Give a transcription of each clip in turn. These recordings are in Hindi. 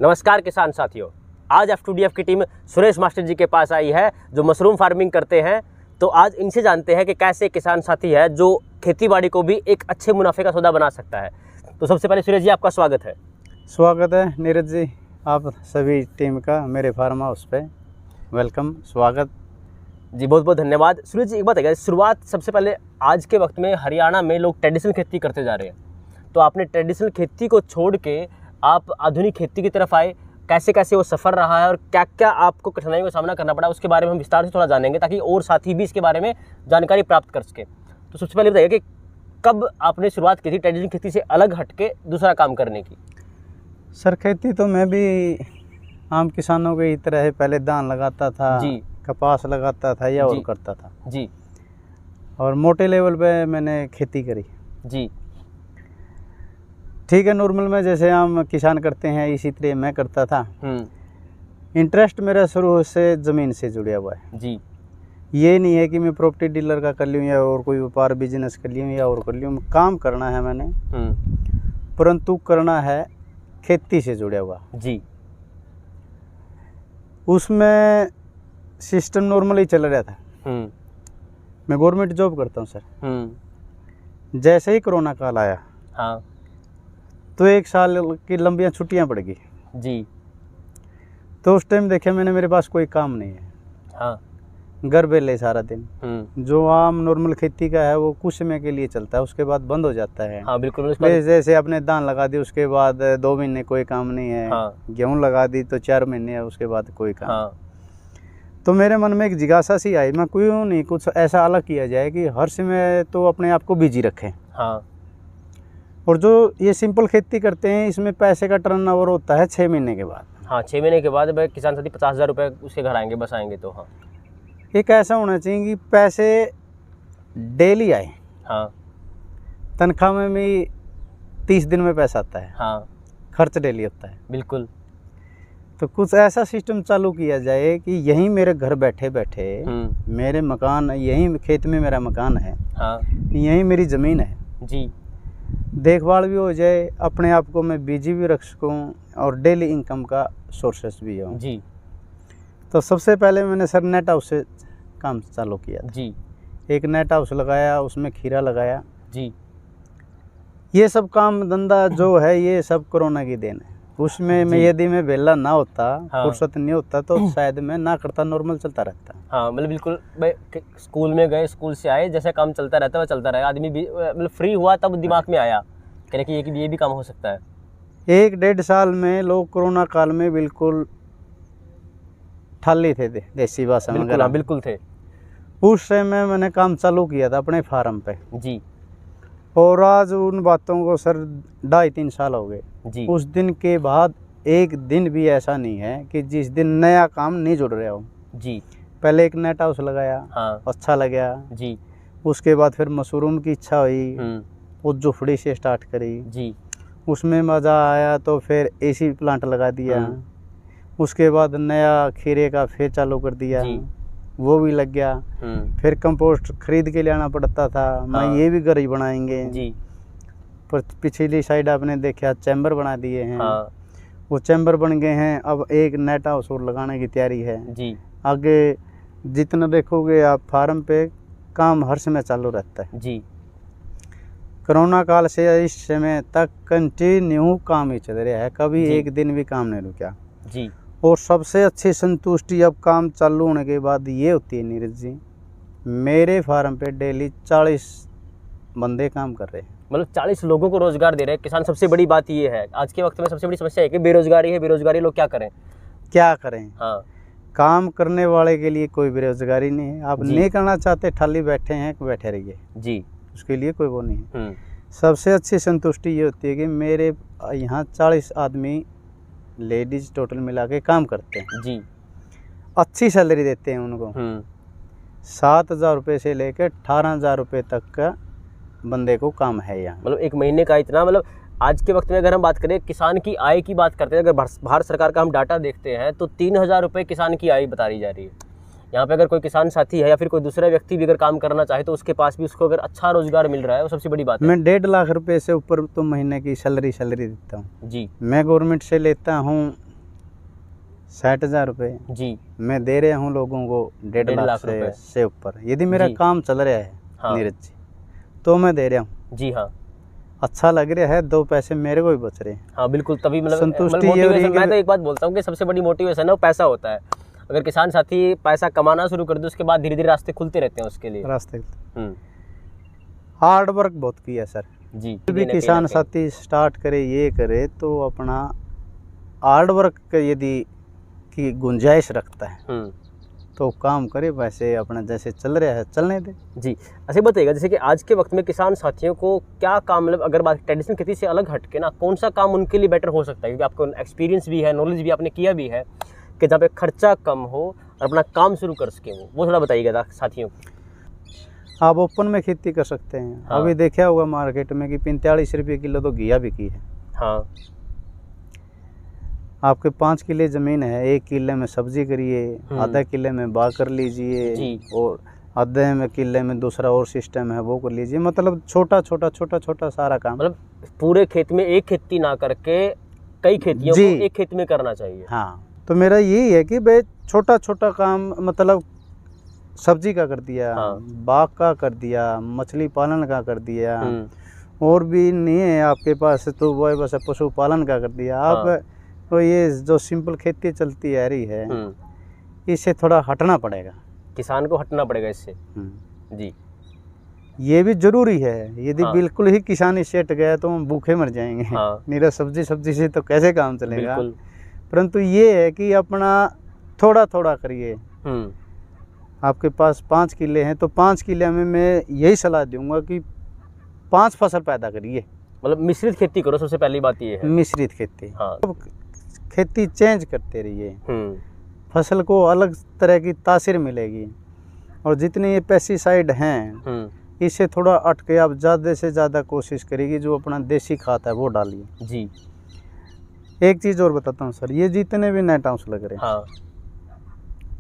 नमस्कार किसान साथियों, आज F2DF की टीम सुरेश मास्टर जी के पास आई है जो मशरूम फार्मिंग करते हैं। तो आज इनसे जानते हैं कि कैसे किसान साथी है जो खेतीबाड़ी को भी एक अच्छे मुनाफे का सौदा बना सकता है। तो सबसे पहले सुरेश जी आपका स्वागत है। स्वागत है नीरज जी, आप सभी टीम का मेरे फार्म हाउस पे वेलकम, स्वागत जी, बहुत बहुत धन्यवाद। सुरेश जी एक बात है, शुरुआत सबसे पहले आज के वक्त में हरियाणा में लोग ट्रेडिशनल खेती करते जा रहे हैं, तो आपने ट्रेडिशनल खेती को छोड़ के आप आधुनिक खेती की तरफ आए, कैसे कैसे वो सफ़र रहा है और क्या क्या आपको कठिनाइयों का सामना करना पड़ा, उसके बारे में हम विस्तार से थोड़ा जानेंगे ताकि और साथी भी इसके बारे में जानकारी प्राप्त कर सकें। तो सबसे पहले बताइए कि कब आपने शुरुआत की थी ट्रेडिशनल खेती से अलग हट के दूसरा काम करने की? सर, खेती तो मैं भी आम किसानों की तरह है, पहले धान लगाता था जी, कपास लगाता था या और जी, करता था जी, और मोटे लेवल पे मैंने खेती करी। जी, ठीक है, नॉर्मल में जैसे आम किसान करते हैं इसी तरह मैं करता था। इंटरेस्ट मेरा शुरू से ज़मीन से जुड़ा हुआ है। जी, ये नहीं है कि मैं प्रॉपर्टी डीलर का कर लूँ या और कोई व्यापार बिजनेस कर लूँ या और कर लूँ, काम करना है मैंने, परंतु करना है खेती से जुड़ा हुआ। जी, उसमें सिस्टम नॉर्मली चल रहा था। मैं गवर्नमेंट जॉब करता हूँ सर। जैसे ही कोरोना काल आया हाँ, तो 1 साल की लंबियाँ छुट्टियाँ पड़ गई। जी, तो उस टाइम देखे मैंने, मेरे पास कोई काम नहीं है, हाँ, घर बेले सारा दिन। जो आम नॉर्मल खेती का है वो कुछ समय के लिए चलता है, उसके बाद बंद हो जाता है। हाँ, बिल्कुल। जैसे आपने धान लगा दी, उसके बाद 2 महीने कोई काम नहीं है। हाँ, गेहूँ लगा दी तो 4 महीने है, उसके बाद कोई काम। हाँ, तो मेरे मन में एक जिज्ञासा सी आई, मैं क्यों नहीं कुछ ऐसा अलग किया जाए कि हर समय तो अपने आप को बिजी रखें। हाँ, और जो ये सिंपल खेती करते हैं इसमें पैसे का टर्नओवर होता है 6 महीने के बाद। हाँ, 6 महीने के बाद भाई किसान साथी 50,000 रुपये उसके घर आएंगे, बस आएंगे तो। हाँ, एक ऐसा होना चाहिए कि पैसे डेली आए। हाँ, तनख्वाह में भी 30 दिन में पैसा आता है। हाँ, खर्च डेली होता है। बिल्कुल। तो कुछ ऐसा सिस्टम चालू किया जाए कि यहीं मेरे घर बैठे बैठे मेरे मकान, यहीं खेत में मेरा मकान है, हाँ, यहीं मेरी ज़मीन है, जी, देखभाल भी हो जाए, अपने आप को मैं बिजी भी रख सकूँ और डेली इनकम का सोर्सेस भी हो। जी, तो सबसे पहले मैंने सर नेट हाउस से काम चालू किया। जी, एक नेट हाउस लगाया, उसमें खीरा लगाया। जी, ये सब काम धंधा जो है ये सब कोरोना की देन है। उसमें मैं यदि मैं वेला ना होता, हाँ, फुर्सत नहीं होता तो शायद मैं ना करता, नॉर्मल चलता रहता। हाँ, मतलब बिल्कुल भाई, स्कूल में गए, स्कूल से आए, जैसे काम चलता रहता है वह चलता रहा। आदमी भी मतलब फ्री हुआ तब दिमाग में आया कहने कि ये भी काम हो सकता है। 1-1.5 साल में लोग कोरोना काल में बिल्कुल ठाली थे, देसी भाषा में। बिल्कुल, हाँ, बिल्कुल थे। उस समय मैंने काम चालू किया था अपने फार्म पे, जी, और आज उन बातों को सर 2.5-3 साल हो गए। जी, उस दिन के बाद एक दिन भी ऐसा नहीं है कि जिस दिन नया काम नहीं जुड़ रहा हो। जी, पहले एक नेट हाउस लगाया, हाँ, अच्छा लगा। जी, उसके बाद फिर मशरूम की इच्छा हुई, वो जुफड़ी से स्टार्ट करी, जी, उसमें मज़ा आया तो फिर एसी प्लांट लगा दिया। उसके बाद नया खीरे का फिर चालू कर दिया, जी, वो भी लग गया। फिर कंपोस्ट खरीद के लाना पड़ता था, मैं हाँ, ये भी घर ही बनाएंगे। जी, पर पिछली साइड आपने देखा चैम्बर बना दिए हैं। हाँ, वो चैम्बर बन गए हैं, अब एक नेट हाउस और लगाने की तैयारी है। जी, आगे जितना देखोगे आप फार्म पे काम हर समय चालू रहता है। जी, कोरोना काल से इस समय तक कंटिन्यू काम ही चल रहा है, कभी एक दिन भी काम नहीं रुका। जी, और सबसे अच्छी संतुष्टि अब काम चालू होने के बाद ये होती है नीरज जी, मेरे फार्म पे डेली 40 बंदे काम कर रहे हैं। मतलब 40 लोगों को रोजगार दे रहे हैं किसान। सबसे बड़ी बात ये है आज के वक्त में, सबसे बड़ी समस्या है कि बेरोजगारी है। बेरोजगारी, लोग क्या करें? क्या करें? हाँ, काम करने वाले के लिए कोई बेरोजगारी नहीं है। आप नहीं करना चाहते, खाली बैठे हैं, बैठे रहिए, जी, उसके लिए कोई वो नहीं है। सबसे अच्छी संतुष्टि ये होती है कि मेरे यहाँ 40 आदमी लेडीज टोटल मिला के काम करते हैं। जी, अच्छी सैलरी देते हैं उनको। 7,000 रुपये से लेकर 18,000 रुपये तक का बंदे को काम है यहाँ। मतलब एक महीने का इतना, मतलब आज के वक्त में अगर हम बात करें किसान की आय की बात करते हैं, अगर भारत सरकार का हम डाटा देखते हैं तो 3,000 रुपये किसान की आय बता जा रही है। यहाँ पे अगर कोई किसान साथी है या फिर कोई दूसरा व्यक्ति भी अगर काम करना चाहे तो उसके पास भी उसको अगर अच्छा रोजगार मिल रहा है, वो सबसे बड़ी बात है। मैं 1.5 लाख रुपए से ऊपर तो महीने की सैलरी देता हूँ जी, मैं गवर्नमेंट से लेता हूँ 60,000 रुपये जी। मैं दे रहा हूँ लोगों को 1.5 लाख रुपए से ऊपर। यदि मेरा जी। काम चल रहा है हाँ। नीरज जी, तो मैं दे रहा हूँ। जी हाँ। अच्छा लग रहा है, 2 पैसे मेरे को ही बच रहे हैं। हाँ बिल्कुल, तभी मतलब संतुष्टि ये हो रही है मोटिवेशन, कि मैं तो एक बात बोलता हूँ कि सबसे बड़ी मोटिवेशन है वो पैसा होता है। अगर किसान साथी पैसा कमाना शुरू कर दे, उसके बाद धीरे धीरे रास्ते खुलते रहते हैं उसके लिए। रास्ते हम्म। हार्ड वर्क बहुत किया सर। जी। भी किसान साथी स्टार्ट करे, ये करे तो अपना हार्ड वर्क यदि की गुंजाइश रखता है तो काम करे, वैसे अपना जैसे चल रहा है चलने दे। जी। अच्छा बताइएगा, जैसे कि आज के वक्त में किसान साथियों को क्या काम, मतलब अगर बात ट्रेडिशनल खेती से अलग हट के ना, कौन सा काम उनके लिए बेटर हो सकता है, क्योंकि आपको एक्सपीरियंस भी है, नॉलेज भी आपने किया भी है, कि जहाँ पे खर्चा कम हो और अपना काम शुरू कर सके वो थोड़ा बताइएगा साथियों को। आप ओपन में खेती कर सकते हैं। हाँ। अभी देखा होगा मार्केट में कि 45 रुपये किलो तो घिया बिकी है। हाँ। आपके 5 किले ज़मीन है, 1 किले में सब्जी करिए, आधा किले में बाग कर लीजिए, और आधे में किले में दूसरा और सिस्टम है वो कर लीजिए। मतलब छोटा छोटा सारा काम, मतलब पूरे खेत में एक खेती ना करके कई खेतियों को एक खेत में करना चाहिए। हाँ, तो मेरा यही है कि भाई छोटा छोटा काम, मतलब सब्जी का कर दिया, बाग का कर दिया, मछली पालन का कर दिया, और भी नहीं है आपके पास तो वो बस पशुपालन का कर दिया। आप तो ये जो सिंपल खेती चलती आ रही है, इससे थोड़ा हटना पड़ेगा, किसान को हटना पड़ेगा इससे। जी, ये भी जरूरी है। यदि बिल्कुल ही किसानी सेट गया तो हम भूखे मर जाएंगे। निरा सब्जी से तो कैसे काम चलेगा। परंतु ये है कि अपना थोड़ा थोड़ा करिए। आपके पास 5 किले हैं तो 5 किले में मैं यही सलाह दूंगा कि 5 फसल पैदा करिए। मतलब मिश्रित खेती करो, सबसे पहली बात ये है मिश्रित खेती। खेती चेंज करते रहिए, फसल को अलग तरह की तासीर मिलेगी। और जितने ये पेस्टिसाइड हैं इससे थोड़ा हट के आप ज़्यादा से ज़्यादा कोशिश करिए जो अपना देसी खाद है वो डालिए। जी। एक चीज़ और बताता हूँ सर, ये जितने भी नेट हाउस लग रहे हैं,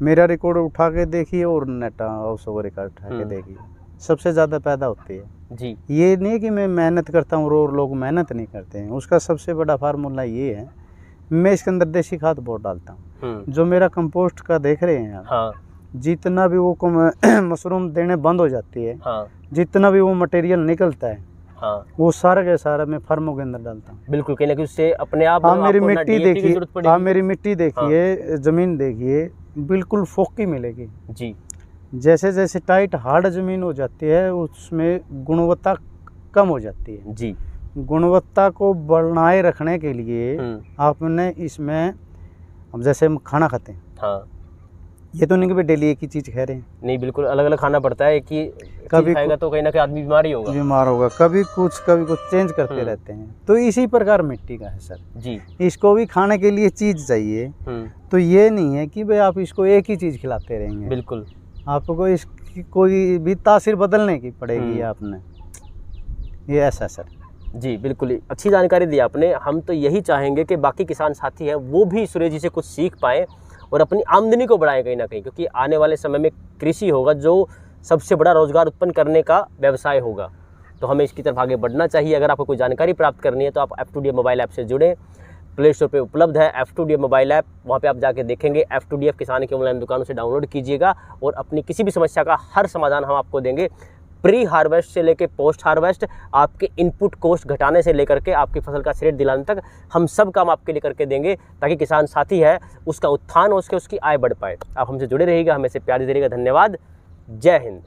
मेरा रिकॉर्ड उठा के देखिए और नेट हाउस का रिकॉर्ड उठा के देखिए, सबसे ज़्यादा पैदा होती है। जी। ये नहीं कि मैं मेहनत करता हूँ और लोग मेहनत नहीं करते हैं, उसका सबसे बड़ा फार्मूला ये है, मैं इसके अंदर देसी खाद बहुत डालता हूँ। जो मेरा कंपोस्ट का देख रहे हैं आप, जितना भी वो मशरूम देने बंद हो जाती है, जितना भी वो मटेरियल निकलता है, वो सारा का सारा मैं फार्मों के अंदर डालता हूँ। बिल्कुल, कहीं ना कहीं उससे अपने आप। मेरी मिट्टी देखिए, मेरी मिट्टी देखिए, जमीन देखिए, बिल्कुल फोकी मिलेगी। जी। जैसे जैसे टाइट हार्ड जमीन हो जाती है उसमें गुणवत्ता कम हो जाती है। जी। गुणवत्ता को बनाए रखने के लिए आपने इसमें, अब जैसे हम खाना खाते हैं, ये तो नहीं कि डेली एक ही चीज़ खा रहे हैं, नहीं, बिल्कुल अलग अलग खाना पड़ता है। कि कभी खाएगा तो कहीं ना कहीं आदमी बीमार होगा, कभी कुछ चेंज करते रहते हैं। तो इसी प्रकार मिट्टी का है सर। जी। इसको भी खाने के लिए चीज़ चाहिए, तो ये नहीं है कि भाई आप इसको एक ही चीज़ खिलाते रहेंगे। बिल्कुल, आपको इसकी कोई भी तासीर बदलने की पड़ेगी आपने, ये ऐसा सर। जी बिल्कुल, अच्छी जानकारी दी आपने। हम तो यही चाहेंगे कि बाकी किसान साथी हैं वो भी सुरेश जी से कुछ सीख पाएँ और अपनी आमदनी को बढ़ाएं कहीं ना कहीं, क्योंकि आने वाले समय में कृषि होगा जो सबसे बड़ा रोजगार उत्पन्न करने का व्यवसाय होगा। तो हमें इसकी तरफ आगे बढ़ना चाहिए। अगर आपको कोई जानकारी प्राप्त करनी है तो आप F2DF मोबाइल ऐप से जुड़ें। प्ले स्टोर पे उपलब्ध है F2DF मोबाइल ऐप, वहाँ पे आप जाके देखेंगे। F2DF किसान की ऑनलाइन दुकानों से डाउनलोड कीजिएगा और अपनी किसी भी समस्या का हर समाधान हम आपको देंगे। प्री हार्वेस्ट से लेकर पोस्ट हार्वेस्ट, आपके इनपुट कॉस्ट घटाने से लेकर के आपकी फसल का श्रेय दिलाने तक हम सब काम आपके लिए करके देंगे, ताकि किसान साथी है उसका उत्थान हो सके, उसकी आय बढ़ पाए। आप हमसे जुड़े रहिएगा, हमें से प्यार दे रहिएगा। धन्यवाद। जय हिंद।